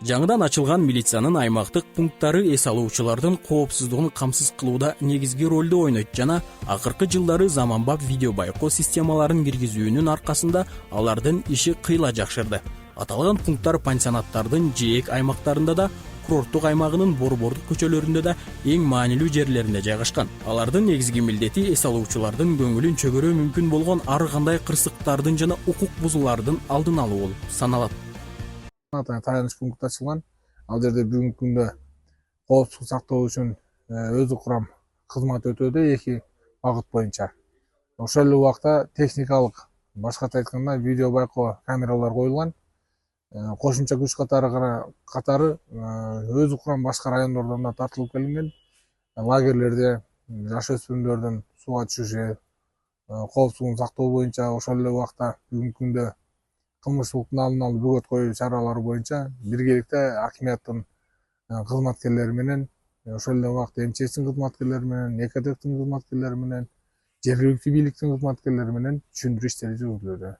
Жаңыдан ачылган милициянын аймактык пункттары эс алуучулардын коопсуздугун камсыз кылууда негизги ролду ойнойт жана акыркы жылдары заманбап видео байкоо системаларын киргизүүнүн аркасында алардын иши кыйла жакшырды. Аталган пункттар пансионаттардын жээк аймактарында да, курорттук аймагынын борбордук көчөлөрүндө да эң маанилүү жерлеринде жайгашкан. Алардын негизги милдети эс алуучулардын көңүлүн чөгөрөө мүмкүн болгон ар кандай кырсыктардын жана укук бузуулардын алдын алуу болуп саналат. Таяныч пункт ачылган. Ал жерде бүгүнкү күндө коопсуздук сактоо үчүн өзү курам кызмат өтөдө эки багыт боюнча. Ошол эле убакта техникалык, башкача айтканда видео байкоо камералар коюлган. Кошумча күч катары өзү курам башка райондордон да тартылып келинген. Лагерлерде жаш өспүрүмдөрдүн сууга түшүшү, коопсуздугун сактоо боюнча ошол эле убакта бүгүнкү күндө кылмыштуулуктун алдын алуу бөгөт коюу чаралары боюнча биргеликте акимияттын кызматкерлери менен, ошол эле убакта МЧСтин кызматкерлери менен, ЭКТФтин кызматкерлери менен, жергиликтүү бийликтин кызматкерлери менен түшүндүрүү иштери жүргүзүлүүдө.